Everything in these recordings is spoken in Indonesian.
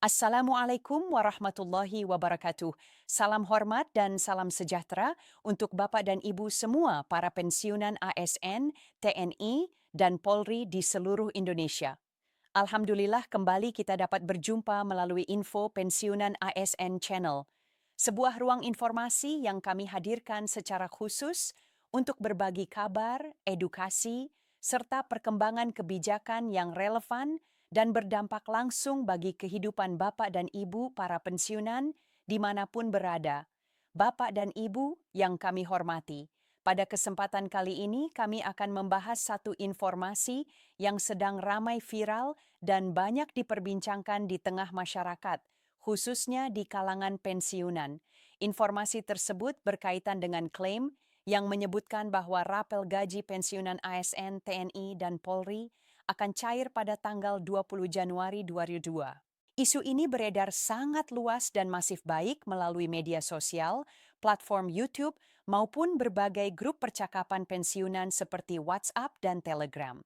Assalamualaikum warahmatullahi wabarakatuh. Salam hormat dan salam sejahtera untuk Bapak dan Ibu semua para pensiunan ASN, TNI, dan Polri di seluruh Indonesia. Alhamdulillah kembali kita dapat berjumpa melalui info pensiunan ASN Channel, sebuah ruang informasi yang kami hadirkan secara khusus untuk berbagi kabar, edukasi, serta perkembangan kebijakan yang relevan dan berdampak langsung bagi kehidupan Bapak dan Ibu para pensiunan dimanapun berada. Bapak dan Ibu yang kami hormati, pada kesempatan kali ini kami akan membahas satu informasi yang sedang ramai viral dan banyak diperbincangkan di tengah masyarakat, khususnya di kalangan pensiunan. Informasi tersebut berkaitan dengan klaim yang menyebutkan bahwa rapel gaji pensiunan ASN, TNI, dan Polri akan cair pada tanggal 20 Januari 2002. Isu ini beredar sangat luas dan masif baik melalui media sosial, platform YouTube, maupun berbagai grup percakapan pensiunan seperti WhatsApp dan Telegram.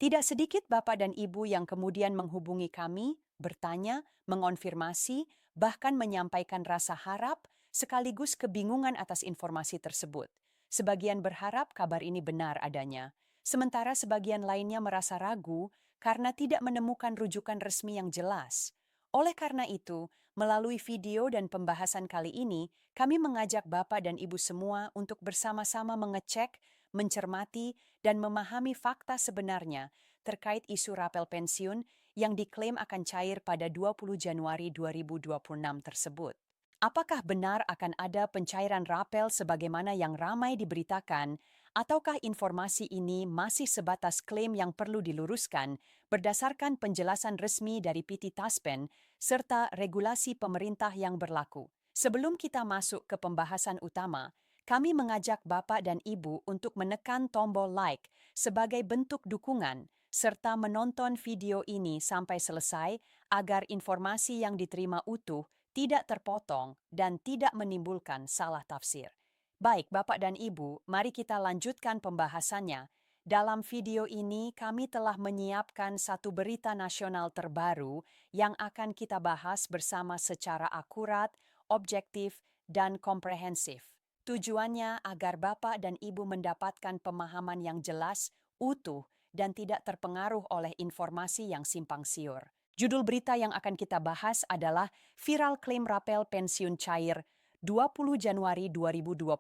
Tidak sedikit Bapak dan Ibu yang kemudian menghubungi kami, bertanya, mengonfirmasi, bahkan menyampaikan rasa harap sekaligus kebingungan atas informasi tersebut. Sebagian berharap kabar ini benar adanya, sementara sebagian lainnya merasa ragu karena tidak menemukan rujukan resmi yang jelas. Oleh karena itu, melalui video dan pembahasan kali ini, kami mengajak Bapak dan Ibu semua untuk bersama-sama mengecek, mencermati, dan memahami fakta sebenarnya terkait isu rapel pensiun yang diklaim akan cair pada 20 Januari 2026 tersebut. Apakah benar akan ada pencairan rapel sebagaimana yang ramai diberitakan, ataukah informasi ini masih sebatas klaim yang perlu diluruskan berdasarkan penjelasan resmi dari PT Taspen serta regulasi pemerintah yang berlaku? Sebelum kita masuk ke pembahasan utama, kami mengajak Bapak dan Ibu untuk menekan tombol like sebagai bentuk dukungan serta menonton video ini sampai selesai agar informasi yang diterima utuh, tidak terpotong, dan tidak menimbulkan salah tafsir. Baik, Bapak dan Ibu, mari kita lanjutkan pembahasannya. Dalam video ini, kami telah menyiapkan satu berita nasional terbaru yang akan kita bahas bersama secara akurat, objektif, dan komprehensif. Tujuannya agar Bapak dan Ibu mendapatkan pemahaman yang jelas, utuh, dan tidak terpengaruh oleh informasi yang simpang siur. Judul berita yang akan kita bahas adalah Viral Klaim Rapel Pensiun Cair 20 Januari 2026.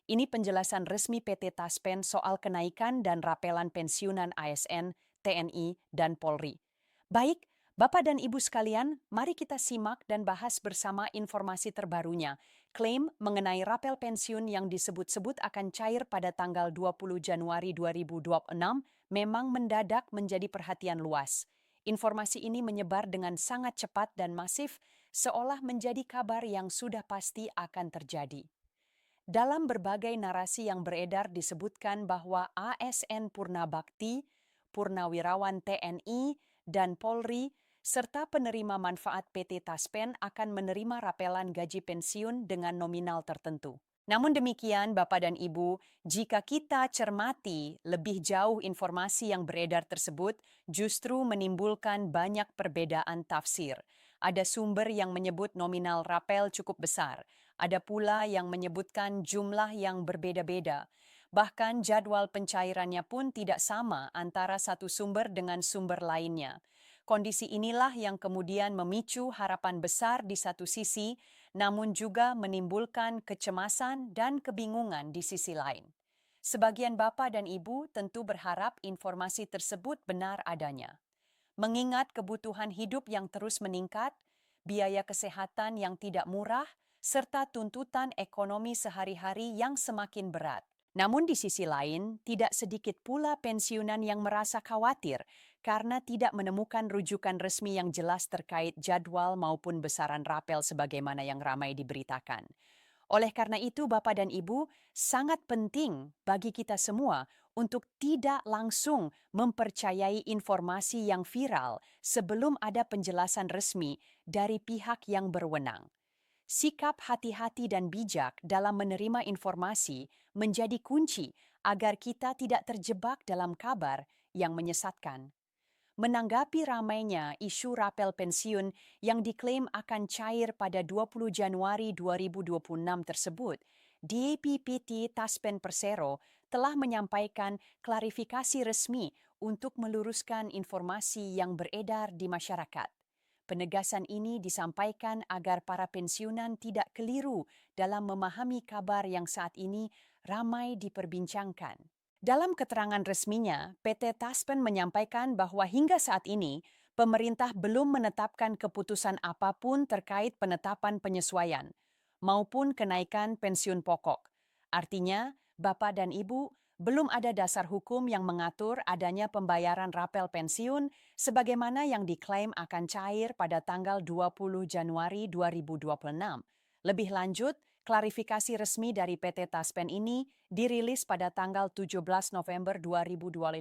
Ini penjelasan resmi PT Taspen soal kenaikan dan rapelan pensiunan ASN, TNI, dan Polri. Baik, Bapak dan Ibu sekalian, mari kita simak dan bahas bersama informasi terbarunya. Klaim mengenai rapel pensiun yang disebut-sebut akan cair pada tanggal 20 Januari 2026 memang mendadak menjadi perhatian luas. Informasi ini menyebar dengan sangat cepat dan masif, seolah menjadi kabar yang sudah pasti akan terjadi. Dalam berbagai narasi yang beredar disebutkan bahwa ASN Purnabakti, Purnawirawan TNI, dan Polri, serta penerima manfaat PT Taspen akan menerima rapelan gaji pensiun dengan nominal tertentu. Namun demikian, Bapak dan Ibu, jika kita cermati lebih jauh informasi yang beredar tersebut justru menimbulkan banyak perbedaan tafsir. Ada sumber yang menyebut nominal rapel cukup besar, ada pula yang menyebutkan jumlah yang berbeda-beda. Bahkan jadwal pencairannya pun tidak sama antara satu sumber dengan sumber lainnya. Kondisi inilah yang kemudian memicu harapan besar di satu sisi, namun juga menimbulkan kecemasan dan kebingungan di sisi lain. Sebagian Bapak dan Ibu tentu berharap informasi tersebut benar adanya. Mengingat kebutuhan hidup yang terus meningkat, biaya kesehatan yang tidak murah, serta tuntutan ekonomi sehari-hari yang semakin berat. Namun di sisi lain, tidak sedikit pula pensiunan yang merasa khawatir karena tidak menemukan rujukan resmi yang jelas terkait jadwal maupun besaran rapel sebagaimana yang ramai diberitakan. Oleh karena itu, Bapak dan Ibu, sangat penting bagi kita semua untuk tidak langsung mempercayai informasi yang viral sebelum ada penjelasan resmi dari pihak yang berwenang. Sikap hati-hati dan bijak dalam menerima informasi menjadi kunci agar kita tidak terjebak dalam kabar yang menyesatkan. Menanggapi ramainya isu rapel pensiun yang diklaim akan cair pada 20 Januari 2026 tersebut, DPPT Taspen Persero telah menyampaikan klarifikasi resmi untuk meluruskan informasi yang beredar di masyarakat. Penegasan ini disampaikan agar para pensiunan tidak keliru dalam memahami kabar yang saat ini ramai diperbincangkan. Dalam keterangan resminya, PT Taspen menyampaikan bahwa hingga saat ini, pemerintah belum menetapkan keputusan apapun terkait penetapan penyesuaian maupun kenaikan pensiun pokok. Artinya, Bapak dan Ibu, belum ada dasar hukum yang mengatur adanya pembayaran rapel pensiun sebagaimana yang diklaim akan cair pada tanggal 20 Januari 2026. Lebih lanjut, klarifikasi resmi dari PT Taspen ini dirilis pada tanggal 17 November 2025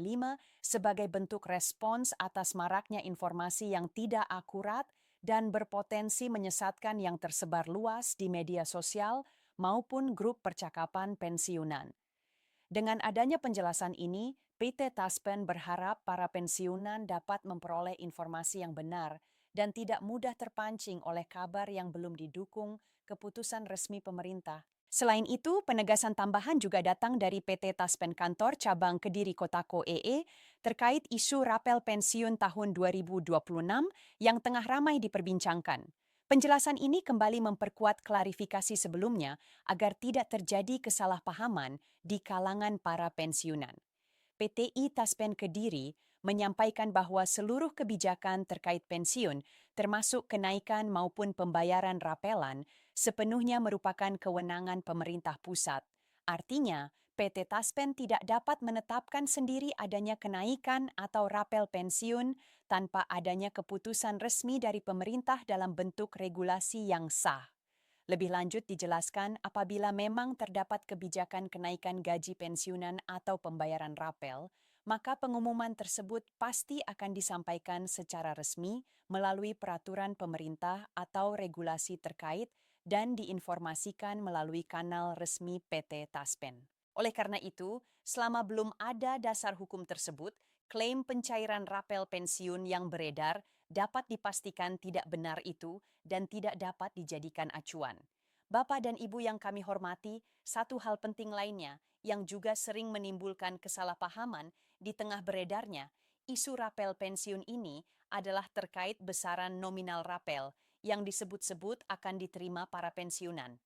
sebagai bentuk respons atas maraknya informasi yang tidak akurat dan berpotensi menyesatkan yang tersebar luas di media sosial maupun grup percakapan pensiunan. Dengan adanya penjelasan ini, PT Taspen berharap para pensiunan dapat memperoleh informasi yang benar dan tidak mudah terpancing oleh kabar yang belum didukung keputusan resmi pemerintah. Selain itu, penegasan tambahan juga datang dari PT Taspen Kantor Cabang Kediri Kotako EE terkait isu rapel pensiun tahun 2026 yang tengah ramai diperbincangkan. Penjelasan ini kembali memperkuat klarifikasi sebelumnya agar tidak terjadi kesalahpahaman di kalangan para pensiunan. PTI Taspen Kediri menyampaikan bahwa seluruh kebijakan terkait pensiun, termasuk kenaikan maupun pembayaran rapelan, sepenuhnya merupakan kewenangan pemerintah pusat. Artinya, PT Taspen tidak dapat menetapkan sendiri adanya kenaikan atau rapel pensiun tanpa adanya keputusan resmi dari pemerintah dalam bentuk regulasi yang sah. Lebih lanjut dijelaskan apabila memang terdapat kebijakan kenaikan gaji pensiunan atau pembayaran rapel, maka pengumuman tersebut pasti akan disampaikan secara resmi melalui peraturan pemerintah atau regulasi terkait dan diinformasikan melalui kanal resmi PT Taspen. Oleh karena itu, selama belum ada dasar hukum tersebut, klaim pencairan rapel pensiun yang beredar dapat dipastikan tidak benar itu dan tidak dapat dijadikan acuan. Bapak dan Ibu yang kami hormati, satu hal penting lainnya yang juga sering menimbulkan kesalahpahaman di tengah beredarnya isu rapel pensiun ini adalah terkait besaran nominal rapel yang disebut-sebut akan diterima para pensiunan.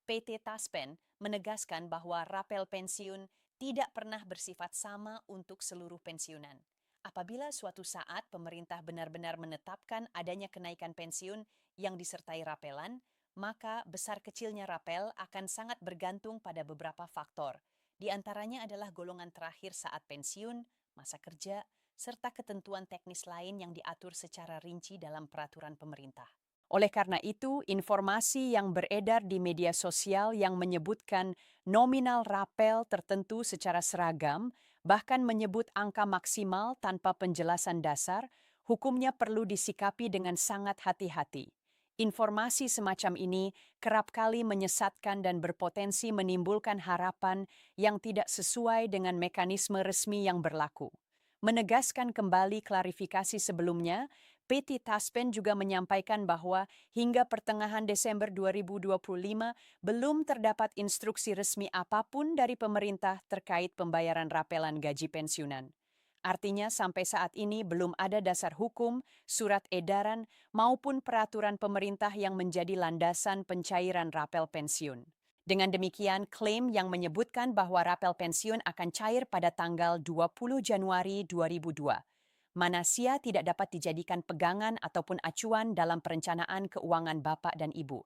PT Taspen menegaskan bahwa rapel pensiun tidak pernah bersifat sama untuk seluruh pensiunan. Apabila suatu saat pemerintah benar-benar menetapkan adanya kenaikan pensiun yang disertai rapelan, maka besar kecilnya rapel akan sangat bergantung pada beberapa faktor. Di antaranya adalah golongan terakhir saat pensiun, masa kerja, serta ketentuan teknis lain yang diatur secara rinci dalam peraturan pemerintah. Oleh karena itu, informasi yang beredar di media sosial yang menyebutkan nominal rapel tertentu secara seragam, bahkan menyebut angka maksimal tanpa penjelasan dasar, hukumnya perlu disikapi dengan sangat hati-hati. Informasi semacam ini kerap kali menyesatkan dan berpotensi menimbulkan harapan yang tidak sesuai dengan mekanisme resmi yang berlaku. Menegaskan kembali klarifikasi sebelumnya, PT Taspen juga menyampaikan bahwa hingga pertengahan Desember 2025 belum terdapat instruksi resmi apapun dari pemerintah terkait pembayaran rapelan gaji pensiunan. Artinya sampai saat ini belum ada dasar hukum, surat edaran, maupun peraturan pemerintah yang menjadi landasan pencairan rapel pensiun. Dengan demikian, klaim yang menyebutkan bahwa rapel pensiun akan cair pada tanggal 20 Januari 2002 Manasia tidak dapat dijadikan pegangan ataupun acuan dalam perencanaan keuangan Bapak dan Ibu.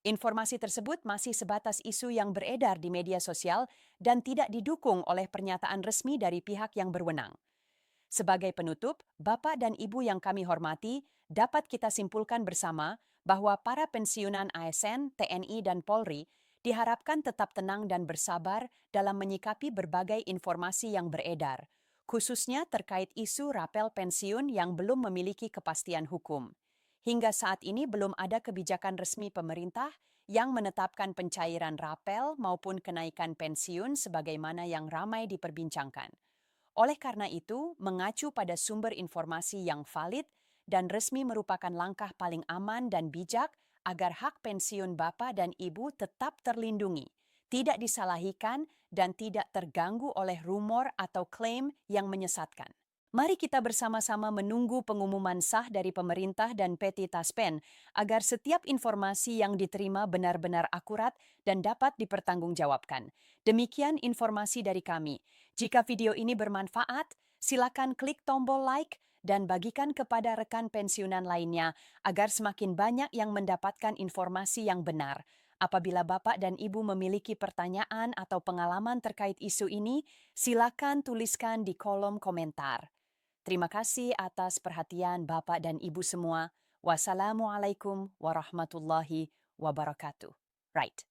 Informasi tersebut masih sebatas isu yang beredar di media sosial dan tidak didukung oleh pernyataan resmi dari pihak yang berwenang. Sebagai penutup, Bapak dan Ibu yang kami hormati, dapat kita simpulkan bersama bahwa para pensiunan ASN, TNI, dan Polri diharapkan tetap tenang dan bersabar dalam menyikapi berbagai informasi yang beredar, khususnya terkait isu rapel pensiun yang belum memiliki kepastian hukum. Hingga saat ini belum ada kebijakan resmi pemerintah yang menetapkan pencairan rapel maupun kenaikan pensiun sebagaimana yang ramai diperbincangkan. Oleh karena itu, mengacu pada sumber informasi yang valid dan resmi merupakan langkah paling aman dan bijak agar hak pensiun Bapak dan Ibu tetap terlindungi, tidak disalahikan, dan tidak terganggu oleh rumor atau klaim yang menyesatkan. Mari kita bersama-sama menunggu pengumuman sah dari pemerintah dan PT Taspen agar setiap informasi yang diterima benar-benar akurat dan dapat dipertanggungjawabkan. Demikian informasi dari kami. Jika video ini bermanfaat, silakan klik tombol like dan bagikan kepada rekan pensiunan lainnya agar semakin banyak yang mendapatkan informasi yang benar. Apabila Bapak dan Ibu memiliki pertanyaan atau pengalaman terkait isu ini, silakan tuliskan di kolom komentar. Terima kasih atas perhatian Bapak dan Ibu semua. Wassalamualaikum warahmatullahi wabarakatuh. Right.